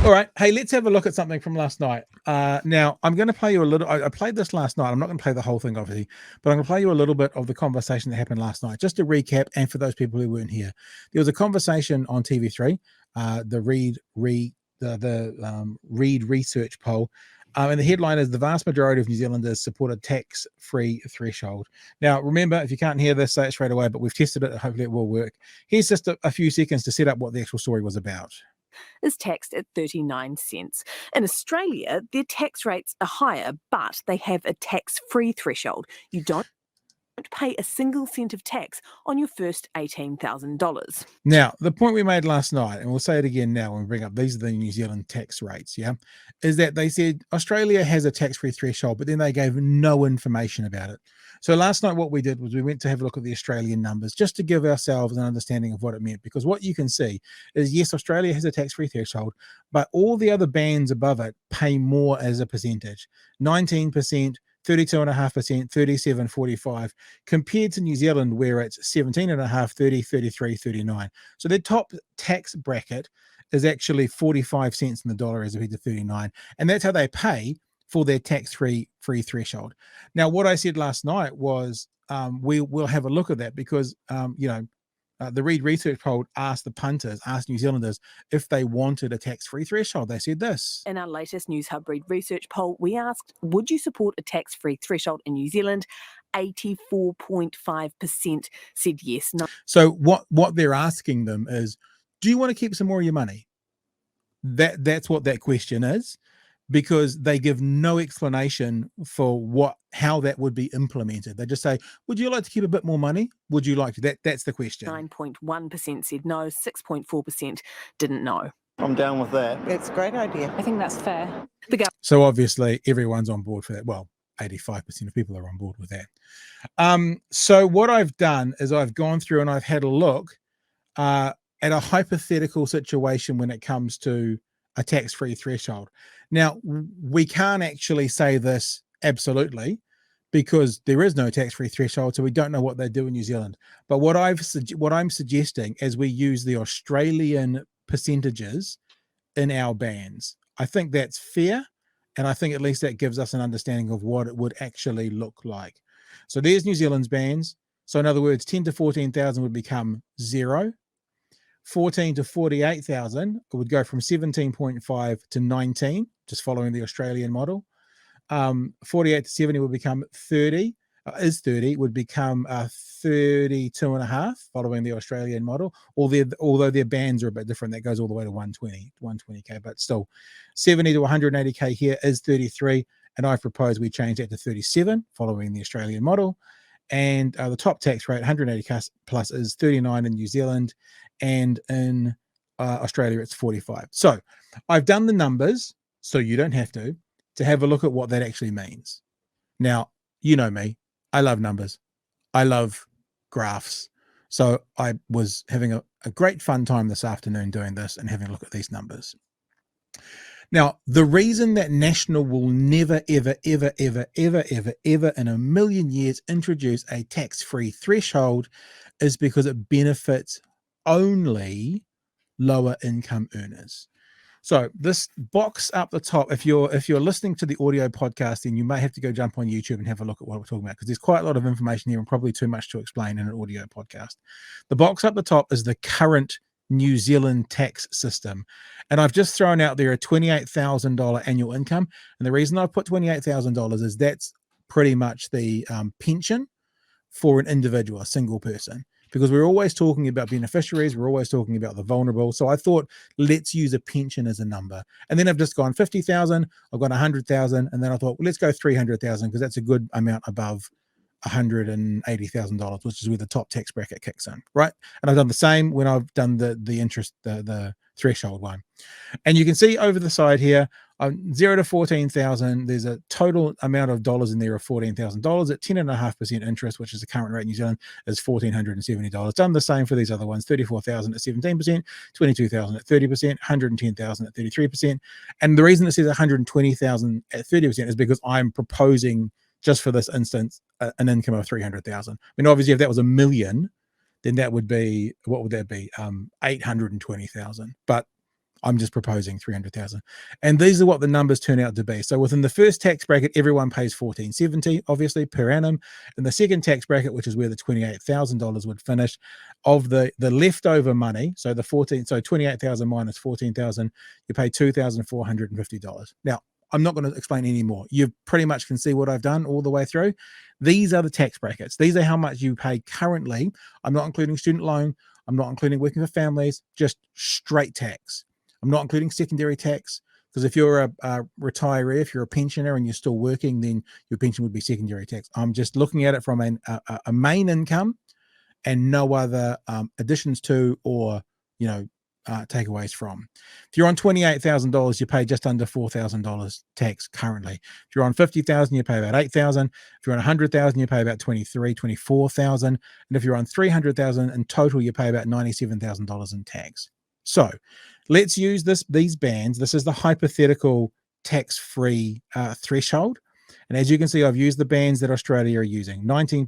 All right. Hey, let's have a look at something from last night. Now, I'm going to play you a little. I played this last night. I'm not going to play the whole thing, obviously, but I'm going to play you a little bit of the conversation that happened last night, just to recap. And for those people who weren't here, there was a conversation on TV3, the Reed Research poll. And the headline is the vast majority of New Zealanders support a tax-free threshold. Now, remember, if you can't hear this, say it straight away, but we've tested it. Hopefully it will work. Here's just a few seconds to set up what the actual story was about. Is taxed at 39 cents. In Australia, their tax rates are higher, but they have a tax-free threshold. You don't pay a single cent of tax on your first $18,000. Now, the point we made last night, and we'll say it again now when we bring up these are the New Zealand tax rates, is that they said Australia has a tax-free threshold, but then they gave no information about it. So last night what we did was we went to have a look at the Australian numbers just to give ourselves an understanding of what it meant, because what you can see is, yes, Australia has a tax-free threshold, but all the other bands above it pay more as a percentage, 19%, 32.5%, 37, 45, compared to New Zealand where it's 17.5, 30, 33, 39. So their top tax bracket is actually 45 cents in the dollar as opposed to 39. And that's how they pay for their tax-free threshold. Now, what I said last night was we will have a look at that because, the Reed Research poll asked New Zealanders if they wanted a tax-free threshold. They said this. In our latest Newshub Reed Research poll, we asked, would you support a tax-free threshold in New Zealand? 84.5% said yes. No. So what they're asking them is, do you want to keep some more of your money? That's what that question is, because they give no explanation for how that would be implemented. They just say, would you like to keep a bit more money? Would you like to? That's the question. 9.1% said no, 6.4% didn't know. I'm down with that. It's a great idea. I think that's fair. So obviously everyone's on board for that. Well, 85% of people are on board with that. So what I've done is I've gone through and I've had a look at a hypothetical situation when it comes to a tax-free threshold. Now, we can't actually say this absolutely because there is no tax-free threshold, so we don't know what they do in New Zealand. But what I'm suggesting is we use the Australian percentages in our bands. I think that's fair, and I think at least that gives us an understanding of what it would actually look like. So there's New Zealand's bands. So in other words, 10 to 14,000 would become 0. 14 to 48,000 would go from 17.5 to 19, just following the Australian model. 48 to 70 would become 30, would become 32.5, following the Australian model. Although their bands are a bit different, that goes all the way to 120k, but still 70 to 180k here is 33, and I propose we change that to 37, following the Australian model. And the top tax rate, 180k plus, is 39 in New Zealand, and in Australia it's 45. So I've done the numbers, so you don't have to have a look at what that actually means. Now, you know me, I love numbers, I love graphs, so I was having a great fun time this afternoon doing this and having a look at these numbers. Now, the reason that National will never, ever, ever, ever, ever, ever, ever in a million years introduce a tax-free threshold is because it benefits only lower income earners. So this box up the top, if you're listening to the audio podcast, then you may have to go jump on YouTube and have a look at what we're talking about, because there's quite a lot of information here and probably too much to explain in an audio podcast. The box up the top is the current New Zealand tax system, and I've just thrown out there a $28,000 annual income, and the reason I've put $28,000 is that's pretty much the pension for an individual, a single person, because we're always talking about beneficiaries, we're always talking about the vulnerable. So I thought, let's use a pension as a number. And then I've just gone 50,000, I've gone 100,000, and then I thought, well, let's go 300,000, because that's a good amount above $180,000, which is where the top tax bracket kicks in, right? And I've done the same when I've done the interest, the threshold one. And you can see over the side here, 0 to 14,000, there's a total amount of dollars in there of $14,000 at 10.5% interest, which is the current rate in New Zealand, is $1,470. Done the same for these other ones: 34,000 at 17%, 22,000 at 30%, 110,000 at 33%. And the reason it says 120,000 at 30% is because I'm proposing, just for this instance, an income of 300,000. I mean, obviously, if that was $1 million, then that would be, what would that be? 820,000. But I'm just proposing 300,000. And these are what the numbers turn out to be. So within the first tax bracket, everyone pays 1470, obviously, per annum. In the second tax bracket, which is where the $28,000 would finish, of the leftover money, so the 28,000 minus 14,000, you pay $2,450. Now, I'm not going to explain any more. You pretty much can see what I've done all the way through. These are the tax brackets. These are how much you pay currently. I'm not including student loan. I'm not including working for families, just straight tax. I'm not including secondary tax, because if you're a retiree, if you're a pensioner and you're still working, then your pension would be secondary tax. I'm just looking at it from a main income and no other additions to or, takeaways from. If you're on $28,000, you pay just under $4,000 tax currently. If you're on $50,000, you pay about $8,000. If you're on $100,000, you pay about $24,000. And if you're on $300,000 in total, you pay about $97,000 in tax. So let's use these bands. This is the hypothetical tax-free threshold. And as you can see, I've used the bands that Australia are using: 19%,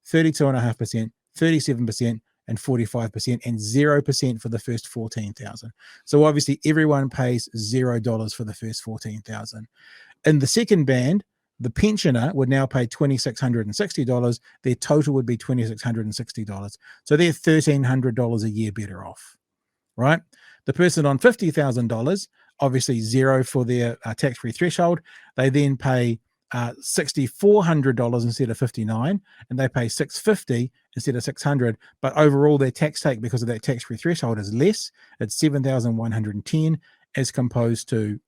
32.5%, 37%, and 45%, and 0% for the first 14,000. So obviously everyone pays $0 for the first 14,000. In the second band, the pensioner would now pay $2,660. Their total would be $2,660. So they're $1,300 a year better off, right? The person on $50,000, obviously zero for their tax-free threshold. They then pay $6,400 instead of $59, and they pay $650 instead of $600. But overall, their tax take, because of that tax-free threshold, is less. It's $7,110 as composed to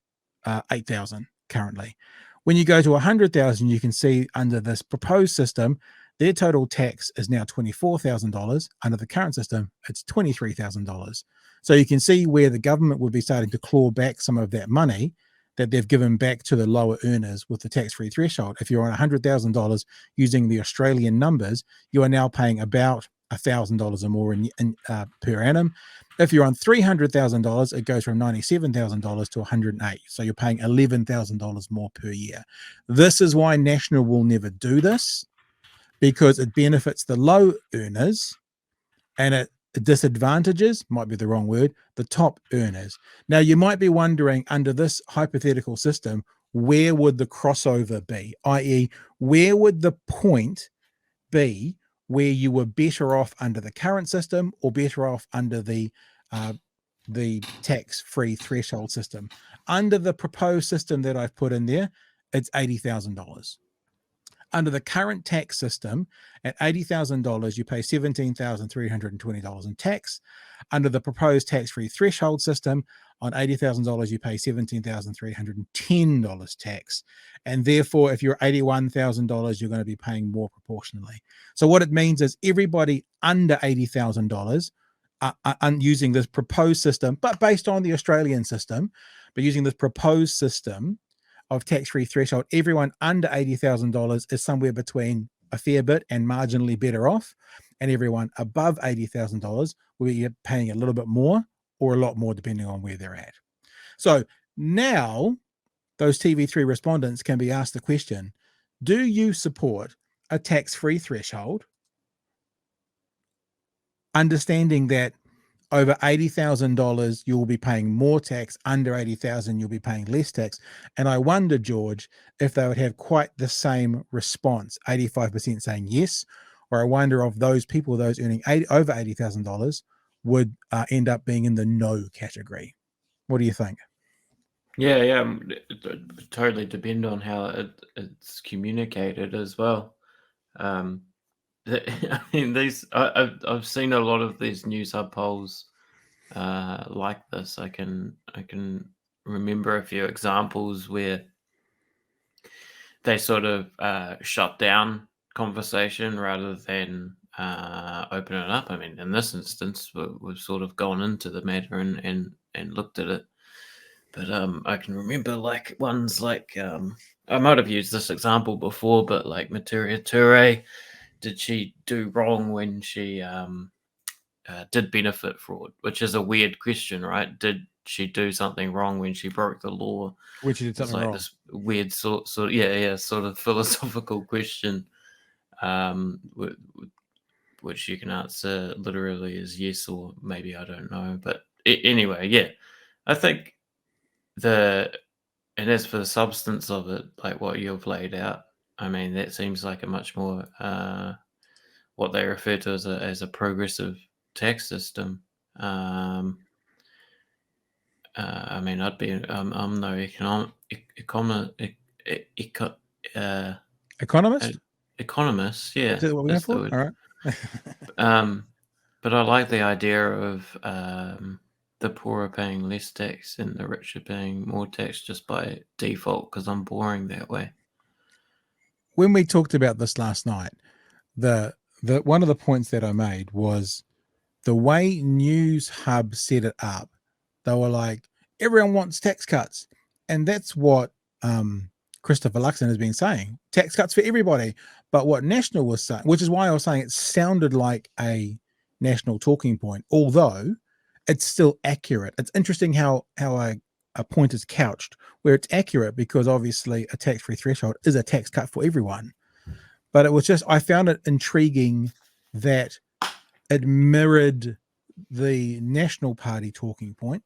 $8,000 currently. When you go to $100,000, you can see under this proposed system, their total tax is now $24,000. Under the current system, it's $23,000. So you can see where the government would be starting to claw back some of that money that they've given back to the lower earners with the tax-free threshold. If you're on $100,000 using the Australian numbers, you are now paying about $1,000 or more per annum. If you're on $300,000, it goes from $97,000 to $108,000. So you're paying $11,000 more per year. This is why National will never do this, because it benefits the low earners and it disadvantages, might be the wrong word, the top earners. Now, you might be wondering, under this hypothetical system, where would the crossover be? I.e., where would the point be where you were better off under the current system or better off under the tax-free threshold system? Under the proposed system that I've put in there, it's $80,000. Under the current tax system, at $80,000, you pay $17,320 in tax. Under the proposed tax-free threshold system, on $80,000, you pay $17,310 tax. And therefore, if you're $81,000, you're going to be paying more proportionally. So what it means is everybody under $80,000 are using this proposed system, but based on the Australian system, but using this proposed system of tax-free threshold, everyone under $80,000 is somewhere between a fair bit and marginally better off, and everyone above $80,000 will be paying a little bit more or a lot more depending on where they're at. So now those TV3 respondents can be asked the question, do you support a tax-free threshold, understanding that over $80,000, you will be paying more tax. Under $80,000, you'll be paying less tax. And I wonder, George, if they would have quite the same response, 85% saying yes, or I wonder if those people, those earning over $80,000, would end up being in the no category. What do you think? Yeah, it would totally depend on how it's communicated as well. I mean, I've seen a lot of these Newshub polls like this. I can remember a few examples where they sort of shut down conversation rather than open it up. I mean, in this instance, we've sort of gone into the matter and looked at it. But I can remember like ones like I might have used this example before, but like Materia Ture, did she do wrong when she did benefit fraud? Which is a weird question, right? Did she do something wrong when she broke the law? Which she did something wrong. This weird sort of philosophical question, which you can answer literally as yes or maybe I don't know. But anyway, yeah. I think and as for the substance of it, like what you've laid out, I mean, that seems like a much more what they refer to as a progressive tax system. I mean, I'm no Economist? economist. Yeah, Is that what we're going that's the for? word. All right. But I like the idea of the poor are paying less tax and the rich are paying more tax just by default because I'm boring that way. When we talked about this last night, the one of the points that I made was the way Newshub set it up. They were like, everyone wants tax cuts, and that's what Christopher Luxon has been saying: tax cuts for everybody. But what National was saying, which is why I was saying it sounded like a national talking point, although it's still accurate. It's interesting how a point is couched where it's accurate, because obviously a tax-free threshold is a tax cut for everyone. But it was just, I found it intriguing that it mirrored the National Party talking point.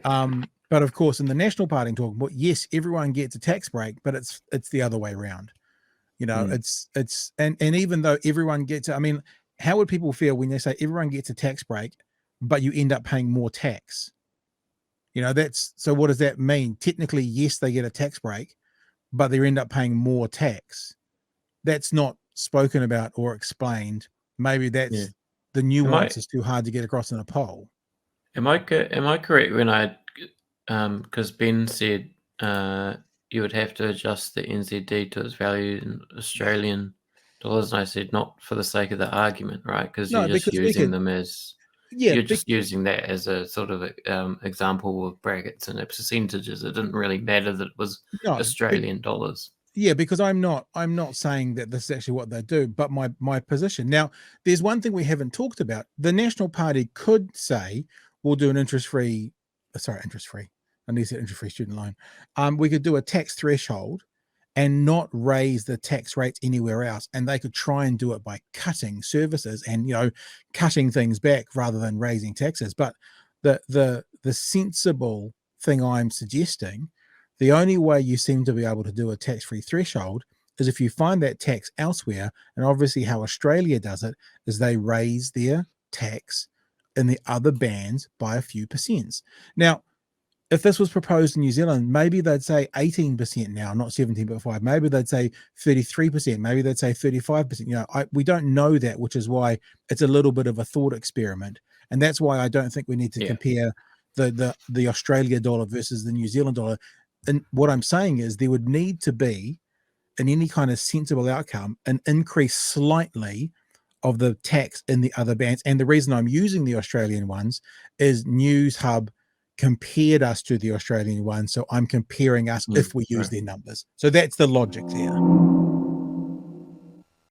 But of course, in the National Party talking point, yes, everyone gets a tax break, but it's the other way around. You know, it's and even though everyone gets, I mean, how would people feel when they say everyone gets a tax break, but you end up paying more tax? You know, so what does that mean? Technically, yes, they get a tax break, but they end up paying more tax. That's not spoken about or explained. Maybe that's the nuance is too hard to get across in a poll. Am I correct when because Ben said you would have to adjust the NZD to its value in Australian dollars, and I said not for the sake of the argument, right? Because No, you're just because using them as yeah, you're just using that as a sort of example of brackets and percentages. It didn't really matter that it was Australian dollars. Yeah, because I'm not saying that this is actually what they do, but my position. Now, there's one thing we haven't talked about. The National Party could say we'll do an interest-free. I need to say interest-free student loan. We could do a tax threshold and not raise the tax rates anywhere else, and they could try and do it by cutting services and, you know, cutting things back rather than raising taxes. But the sensible thing I'm suggesting, the only way you seem to be able to do a tax-free threshold is if you find that tax elsewhere. And obviously how Australia does it is they raise their tax in the other bands by a few percents. Now, if this was proposed in New Zealand, maybe they'd say 18% now, not 17.5. Maybe they'd say 33%. Maybe they'd say 35%. You know, we don't know that, which is why it's a little bit of a thought experiment. And that's why I don't think we need to compare the Australia dollar versus the New Zealand dollar. And what I'm saying is there would need to be, in any kind of sensible outcome, an increase slightly of the tax in the other bands. And the reason I'm using the Australian ones is Newshub compared us to the Australian one. So I'm comparing us if we use their numbers. So that's the logic there.